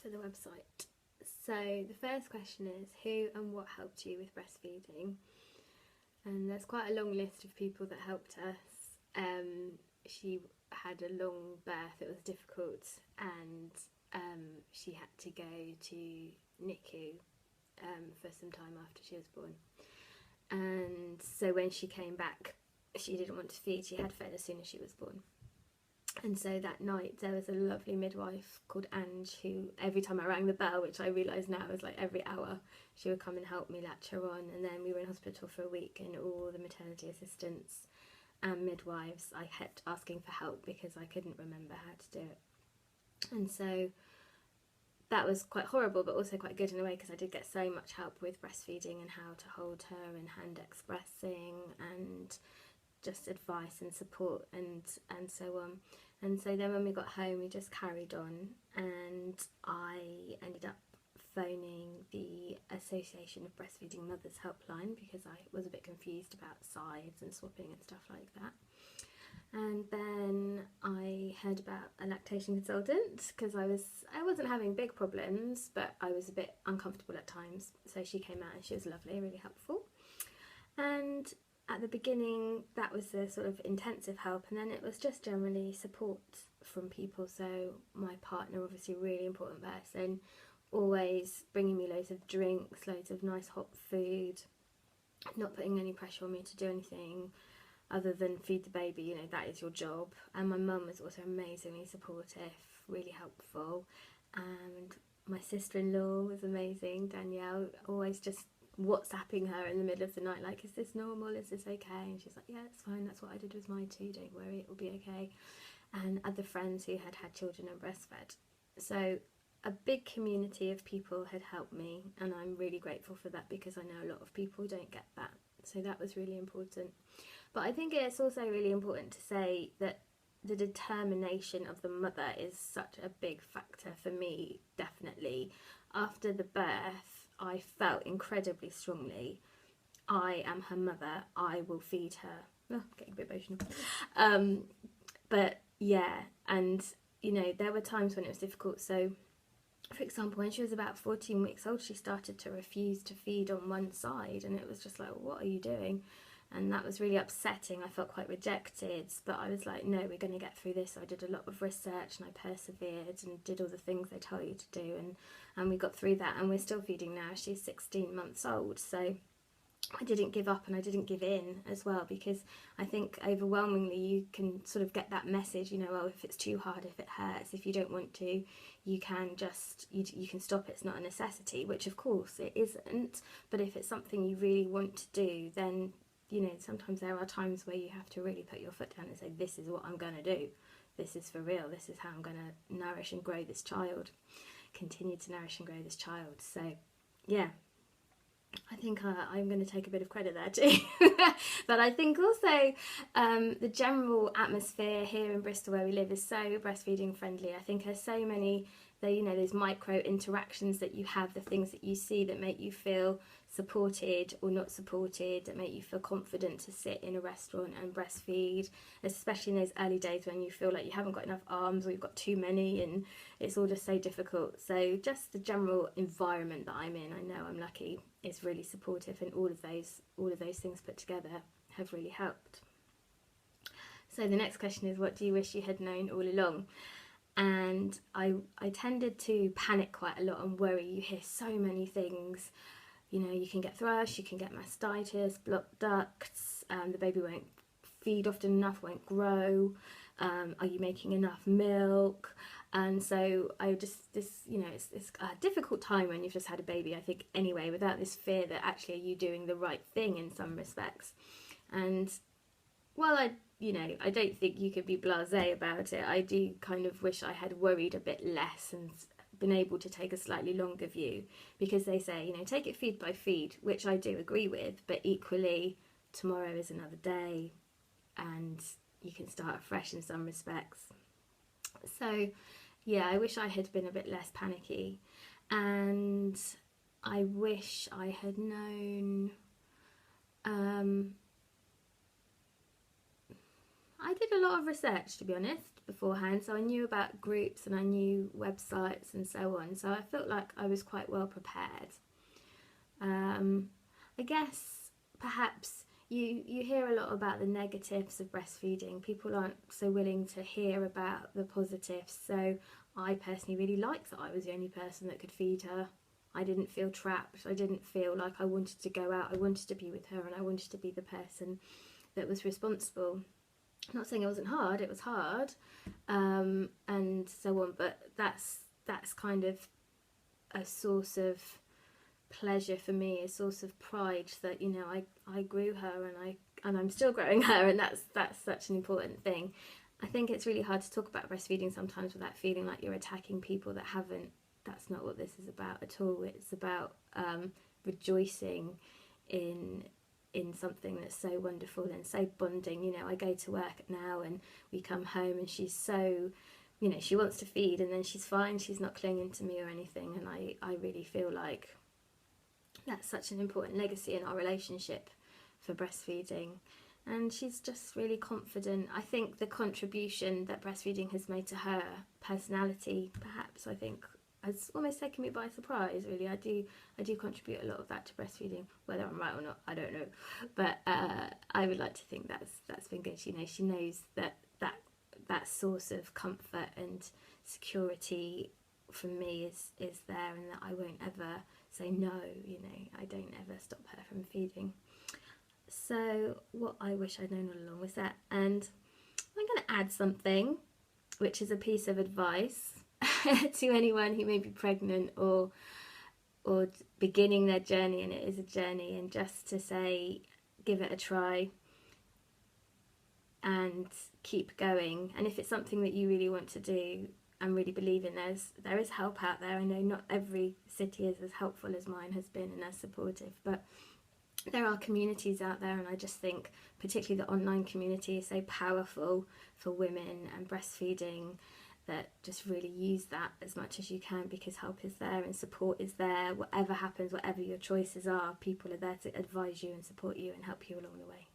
for the website. So the first question is, who and what helped you with breastfeeding? And there's quite a long list of people that helped us. She had a long birth, it was difficult, and she had to go to NICU for some time after she was born. And so when she came back, she didn't want to feed. She had fed as soon as she was born. And so that night there was a lovely midwife called Ange who, every time I rang the bell, which I realise now is like every hour, she would come and help me latch her on. And then we were in hospital for a week, and all the maternity assistants and midwives, I kept asking for help because I couldn't remember how to do it. And so that was quite horrible, but also quite good in a way, because I did get so much help with breastfeeding and how to hold her and hand expressing and just advice and support and so on. And so then when we got home, we just carried on, and I ended up phoning the Association of Breastfeeding Mothers helpline because I was a bit confused about sides and swapping and stuff like that. And then I heard about a lactation consultant because I wasn't having big problems, but I was a bit uncomfortable at times. So she came out and she was lovely, really helpful. And at the beginning that was the sort of intensive help, and then it was just generally support from people. So my partner, obviously a really important person, always bringing me loads of drinks, loads of nice hot food, not putting any pressure on me to do anything other than feed the baby, you know, that is your job. And my mum was also amazingly supportive, really helpful. And my sister-in-law was amazing, Danielle, always just WhatsApping her in the middle of the night, like, is this normal, is this okay? And she's like, yeah, it's fine, that's what I did with mine too, don't worry, it will be okay. And other friends who had had children and breastfed. So a big community of people had helped me, and I'm really grateful for that because I know a lot of people don't get that. So that was really important. But I think it's also really important to say that the determination of the mother is such a big factor for me, definitely. After the birth, I felt incredibly strongly, I am her mother, I will feed her. Oh, getting a bit emotional. But yeah, and you know, there were times when it was difficult. So for example, when she was about 14 weeks old, she started to refuse to feed on one side, and it was just like, what are you doing? And that was really upsetting. I felt quite rejected, but I was like, no, we're going to get through this. So I did a lot of research and I persevered and did all the things they tell you to do, and we got through that, and we're still feeding now. She's 16 months old, so I didn't give up and I didn't give in as well, because I think overwhelmingly you can sort of get that message, you know, well, if it's too hard, if it hurts, if you don't want to, you can just, you can stop, it's not a necessity, which of course it isn't. But if it's something you really want to do, then, you know, sometimes there are times where you have to really put your foot down and say, this is what I'm going to do. This is for real. This is how I'm going to nourish and grow this child, continue to nourish and grow this child. So, yeah. I think I'm going to take a bit of credit there too. But I think also the general atmosphere here in Bristol where we live is so breastfeeding friendly. I think there's so many, you know, those micro interactions that you have, the things that you see that make you feel supported or not supported, that make you feel confident to sit in a restaurant and breastfeed, especially in those early days when you feel like you haven't got enough arms or you've got too many and it's all just so difficult. So just the general environment that I'm in, I know I'm lucky, is really supportive, and all of those things put together have really helped. So the next question is, what do you wish you had known all along? And I tended to panic quite a lot and worry. You hear so many things. You know, you can get thrush, you can get mastitis, blocked ducts, the baby won't feed often enough, won't grow, are you making enough milk? And so I just, you know, it's a difficult time when you've just had a baby, I think, anyway, without this fear that actually are you doing the right thing in some respects. And while I don't think you could be blasé about it, I do kind of wish I had worried a bit less and been able to take a slightly longer view, because they say, you know, take it feed by feed, which I do agree with, but equally tomorrow is another day and you can start afresh in some respects. So yeah, I wish I had been a bit less panicky, and I wish I had known, I did a lot of research, to be honest, beforehand, so I knew about groups and I knew websites and so on, so I felt like I was quite well prepared. I guess perhaps you hear a lot about the negatives of breastfeeding. People aren't so willing to hear about the positives, so I personally really liked that I was the only person that could feed her. I didn't feel trapped. I didn't feel like I wanted to go out. I wanted to be with her and I wanted to be the person that was responsible. I'm not saying it wasn't hard, it was hard, and so on, but that's kind of a source of pleasure for me, a source of pride that, you know, I grew her and I'm still growing her, and that's such an important thing. I think it's really hard to talk about breastfeeding sometimes without feeling like you're attacking people that haven't. That's not what this is about at all. It's about rejoicing in something that's so wonderful and so bonding. You know, I go to work now and we come home and she's so, you know, she wants to feed and then she's fine, she's not clinging to me or anything, and I really feel like that's such an important legacy in our relationship for breastfeeding. And she's just really confident. I think the contribution that breastfeeding has made to her personality, perhaps, I think, has almost taken me by surprise, really. I do contribute a lot of that to breastfeeding. Whether I'm right or not, I don't know. But I would like to think that's been good. You know, she knows that source of comfort and security from me is there, and that I won't ever say no. You know, I don't ever stop her from feeding. So what I wish I'd known all along was that. And I'm going to add something, which is a piece of advice to anyone who may be pregnant or beginning their journey, and it is a journey, and just to say, give it a try and keep going. And if it's something that you really want to do and really believe in, there is help out there. I know not every city is as helpful as mine has been and as supportive, but there are communities out there, and I just think particularly the online community is so powerful for women and breastfeeding, that just really use that as much as you can, because help is there and support is there. Whatever happens, whatever your choices are, people are there to advise you and support you and help you along the way.